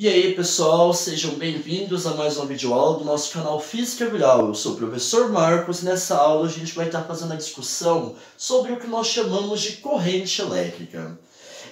E aí pessoal, sejam bem-vindos a mais uma videoaula do nosso canal Física Viral. Eu sou o professor Marcos e nessa aula a gente vai estar fazendo a discussão sobre o que nós chamamos de corrente elétrica.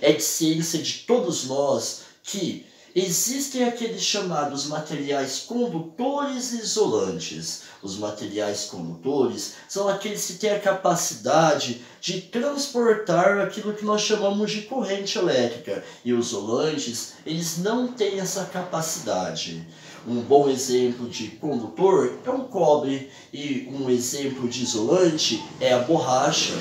É de ciência de todos nós que existem aqueles chamados materiais condutores e isolantes. Os materiais condutores são aqueles que têm a capacidade de transportar aquilo que nós chamamos de corrente elétrica. E os isolantes, eles não têm essa capacidade. Um bom exemplo de condutor é o cobre e um exemplo de isolante é a borracha.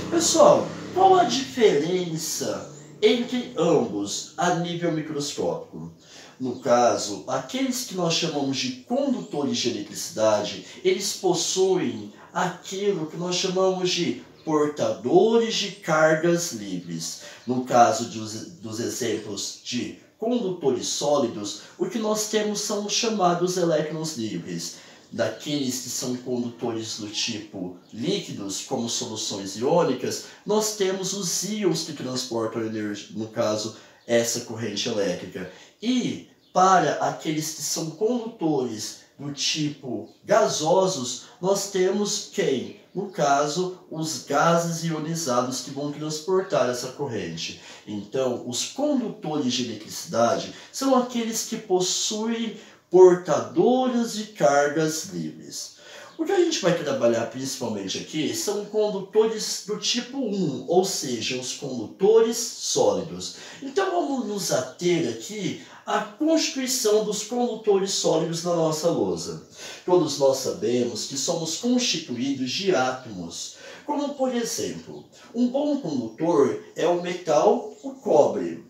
Pessoal, qual a diferença entre ambos a nível microscópico? No caso, aqueles que nós chamamos de condutores de eletricidade, eles possuem aquilo que nós chamamos de portadores de cargas livres. No caso dos exemplos de condutores sólidos, o que nós temos são os chamados elétrons livres. Daqueles que são condutores do tipo líquidos, como soluções iônicas, nós temos os íons que transportam energia, no caso, essa corrente elétrica. E para aqueles que são condutores do tipo gasosos, nós temos quem? No caso, os gases ionizados que vão transportar essa corrente. Então, os condutores de eletricidade são aqueles que possuem portadores de cargas livres. O que a gente vai trabalhar principalmente aqui são condutores do tipo 1, ou seja, os condutores sólidos. Então vamos nos ater aqui à constituição dos condutores sólidos na nossa lousa. Todos nós sabemos que somos constituídos de átomos, como por exemplo, um bom condutor é o metal, o cobre.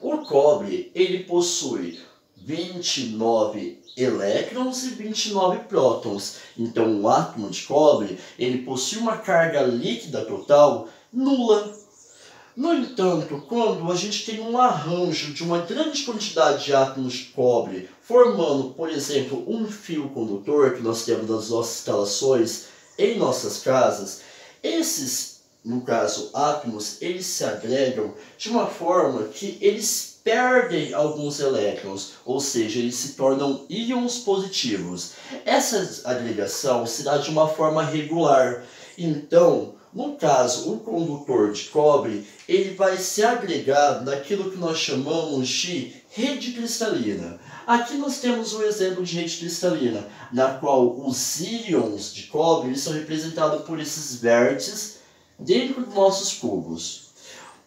O cobre, ele possui 29 elétrons e 29 prótons. Então, o átomo de cobre, ele possui uma carga líquida total nula. No entanto, quando a gente tem um arranjo de uma grande quantidade de átomos de cobre, formando, por exemplo, um fio condutor, que nós temos nas nossas instalações em nossas casas, esses, no caso, átomos, eles se agregam de uma forma que eles perdem alguns elétrons, ou seja, eles se tornam íons positivos. Essa agregação se dá de uma forma regular. Então, no caso, o condutor de cobre, ele vai se agregar naquilo que nós chamamos de rede cristalina. Aqui nós temos um exemplo de rede cristalina, na qual os íons de cobre são representados por esses vértices dentro dos nossos cubos.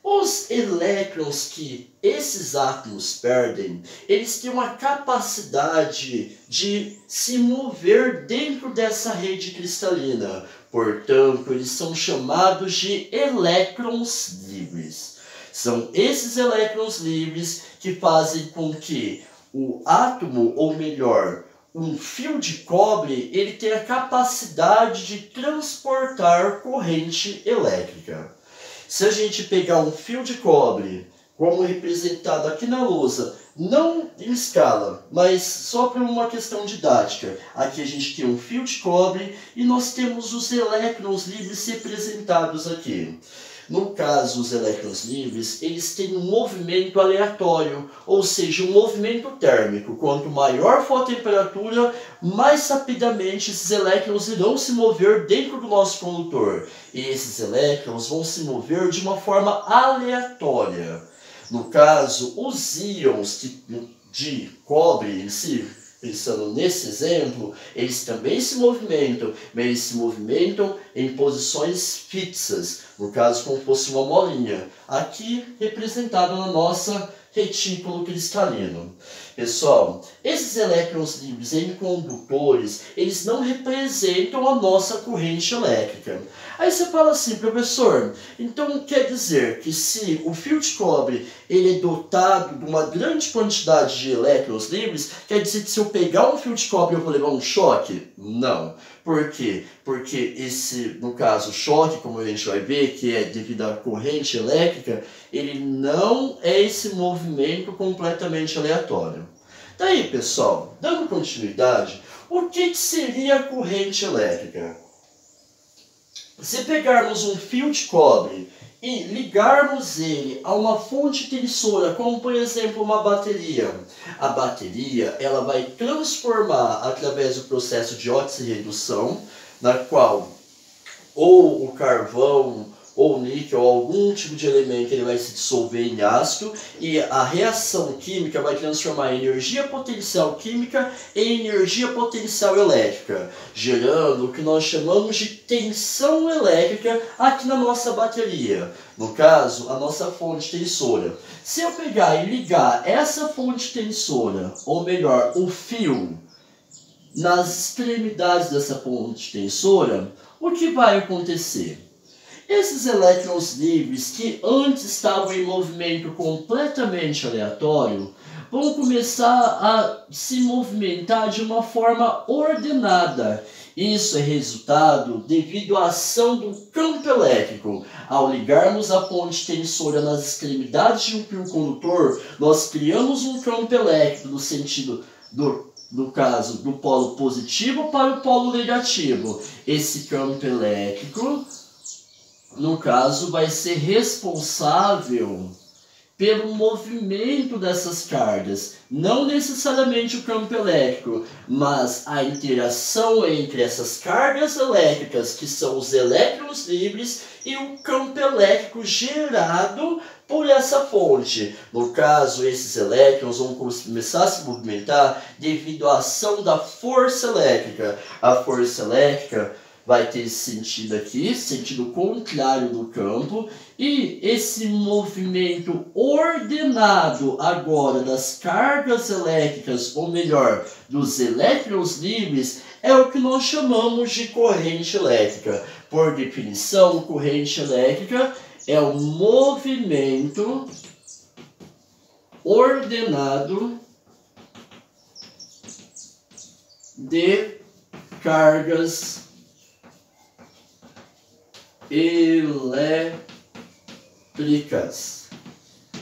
Os elétrons que esses átomos perdem, eles têm uma capacidade de se mover dentro dessa rede cristalina. Portanto, eles são chamados de elétrons livres. São esses elétrons livres que fazem com que o átomo, ou melhor, um fio de cobre, ele tenha a capacidade de transportar corrente elétrica. Se a gente pegar um fio de cobre, como representado aqui na lousa, não em escala, mas só por uma questão didática. Aqui a gente tem um fio de cobre e nós temos os elétrons livres representados aqui. No caso, os elétrons livres, eles têm um movimento aleatório, ou seja, um movimento térmico. Quanto maior for a temperatura, mais rapidamente esses elétrons irão se mover dentro do nosso condutor. E esses elétrons vão se mover de uma forma aleatória. No caso, os íons de cobre em si, pensando nesse exemplo, eles também se movimentam, mas eles se movimentam em posições fixas, no caso como fosse uma molinha, aqui representado na nossa retículo cristalino. Pessoal, esses elétrons livres em condutores, eles não representam a nossa corrente elétrica. Aí você fala assim, professor, então quer dizer que se o fio de cobre ele é dotado de uma grande quantidade de elétrons livres, quer dizer que se eu pegar um fio de cobre eu vou levar um choque? Não. Por quê? Porque esse, no caso, choque, como a gente vai ver, que é devido à corrente elétrica, ele não é esse movimento completamente aleatório. Daí, pessoal, dando continuidade, o que seria a corrente elétrica? Se pegarmos um fio de cobre e ligarmos ele a uma fonte tensora, como por exemplo uma bateria, a bateria ela vai transformar através do processo de óxido-redução, na qual ou o carvão ou o níquel, ou algum tipo de elemento, ele vai se dissolver em ácido e a reação química vai transformar energia potencial química em energia potencial elétrica, gerando o que nós chamamos de tensão elétrica aqui na nossa bateria. No caso, a nossa fonte tensora. Se eu pegar e ligar essa fonte tensora, ou melhor, o fio, nas extremidades dessa fonte tensora, o que vai acontecer? Esses elétrons livres que antes estavam em movimento completamente aleatório vão começar a se movimentar de uma forma ordenada. Isso é resultado devido à ação do campo elétrico. Ao ligarmos a fonte tensora nas extremidades de um fio condutor, nós criamos um campo elétrico no sentido no caso do polo positivo para o polo negativo. Esse campo elétrico, no caso, vai ser responsável pelo movimento dessas cargas. Não necessariamente o campo elétrico, mas a interação entre essas cargas elétricas, que são os elétrons livres, e o campo elétrico gerado por essa fonte. No caso, esses elétrons vão começar a se movimentar devido à ação da força elétrica. A força elétrica vai ter esse sentido aqui, sentido contrário do campo, e esse movimento ordenado agora das cargas elétricas, ou melhor, dos elétrons livres, é o que nós chamamos de corrente elétrica. Por definição, corrente elétrica é o movimento ordenado de cargas elétricas.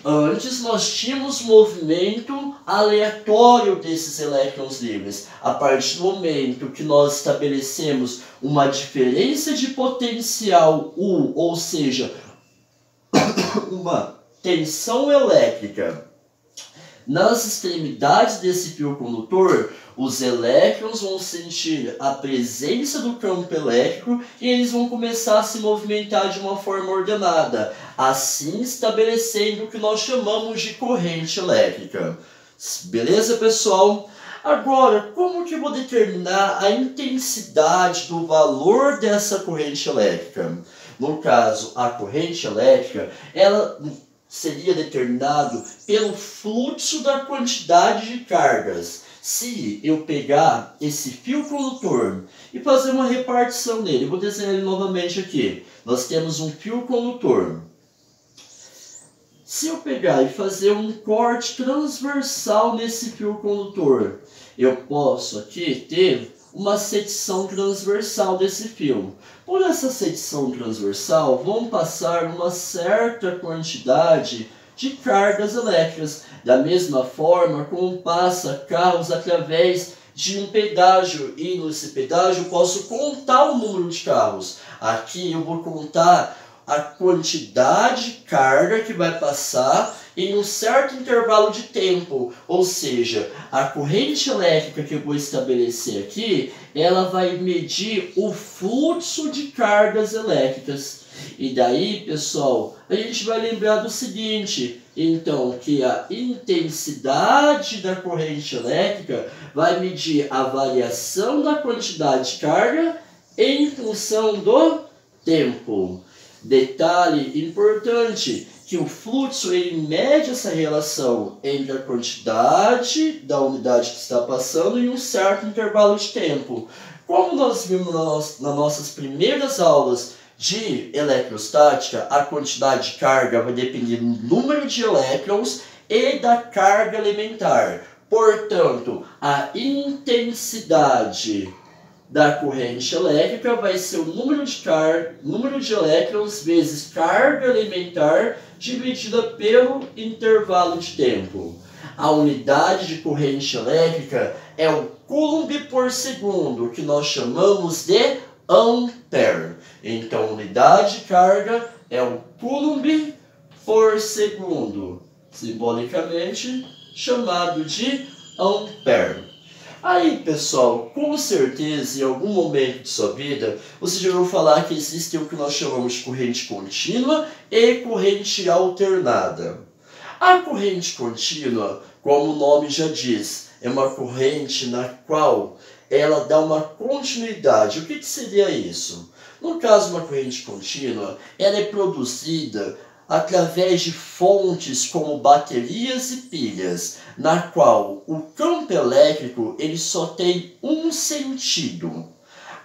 Antes nós tínhamos movimento aleatório desses elétrons livres. A partir do momento que nós estabelecemos uma diferença de potencial U, ou seja, uma tensão elétrica nas extremidades desse fio condutor, os elétrons vão sentir a presença do campo elétrico e eles vão começar a se movimentar de uma forma ordenada, assim estabelecendo o que nós chamamos de corrente elétrica. Beleza, pessoal? Agora, como que eu vou determinar a intensidade do valor dessa corrente elétrica? No caso, a corrente elétrica, ela seria determinado pelo fluxo da quantidade de cargas. Se eu pegar esse fio condutor e fazer uma repartição nele, vou desenhar ele novamente aqui. Nós temos um fio condutor. Se eu pegar e fazer um corte transversal nesse fio condutor, eu posso aqui ter uma secção transversal desse fio. Por essa secção transversal, vão passar uma certa quantidade de cargas elétricas, da mesma forma como passa carros através de um pedágio, e nesse pedágio eu posso contar o número de carros. Aqui eu vou contar a quantidade de carga que vai passar em um certo intervalo de tempo, ou seja, a corrente elétrica que eu vou estabelecer aqui, ela vai medir o fluxo de cargas elétricas. E daí, pessoal, a gente vai lembrar do seguinte, então, que a intensidade da corrente elétrica vai medir a variação da quantidade de carga em função do tempo. Detalhe importante, que o fluxo ele mede essa relação entre a quantidade da unidade que está passando em um certo intervalo de tempo. Como nós vimos nas nossas primeiras aulas de eletrostática, a quantidade de carga vai depender do número de elétrons e da carga elementar. Portanto, a intensidade da corrente elétrica vai ser o número de elétrons vezes carga elementar dividida pelo intervalo de tempo. A unidade de corrente elétrica é o coulomb por segundo, que nós chamamos de ampere. Então, a unidade de carga é o Coulomb por segundo, simbolicamente chamado de ampere. Aí, pessoal, com certeza, em algum momento de sua vida, você já ouviu falar que existe o que nós chamamos de corrente contínua e corrente alternada. A corrente contínua, como o nome já diz, é uma corrente na qual ela dá uma continuidade. O que seria isso? No caso de uma corrente contínua, ela é produzida através de fontes como baterias e pilhas, na qual o campo elétrico ele só tem um sentido.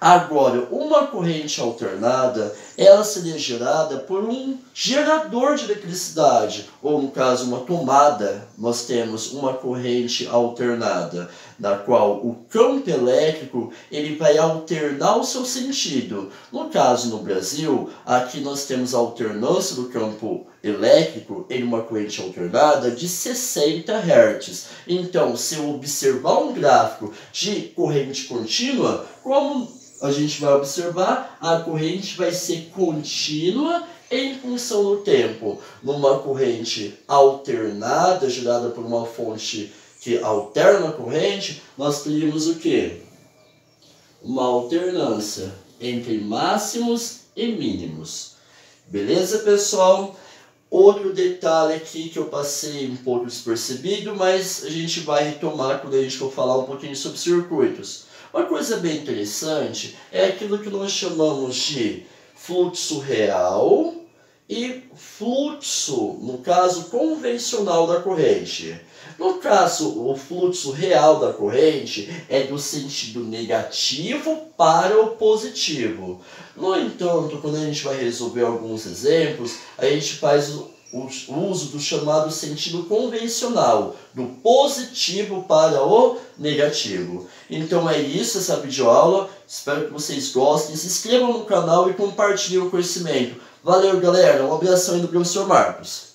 Agora, uma corrente alternada, ela seria gerada por um gerador de eletricidade, ou no caso uma tomada. Nós temos uma corrente alternada, na qual o campo elétrico ele vai alternar o seu sentido. No caso, no Brasil, aqui nós temos a alternância do campo elétrico em uma corrente alternada de 60 Hz. Então, se eu observar um gráfico de corrente contínua, como a gente vai observar, a corrente vai ser contínua em função do tempo. Numa corrente alternada, gerada por uma fonte que alterna a corrente, nós teríamos o quê? Uma alternância entre máximos e mínimos. Beleza, pessoal? Outro detalhe aqui que eu passei um pouco despercebido, mas a gente vai retomar quando a gente for falar um pouquinho sobre circuitos. Uma coisa bem interessante é aquilo que nós chamamos de fluxo real e fluxo, no caso, convencional da corrente. No caso, o fluxo real da corrente é do sentido negativo para o positivo. No entanto, quando a gente vai resolver alguns exemplos, a gente faz o uso do chamado sentido convencional, do positivo para o negativo. Então é isso, essa videoaula. Espero que vocês gostem. Se inscrevam no canal e compartilhem o conhecimento. Valeu, galera. Um abração aí do professor Marcos.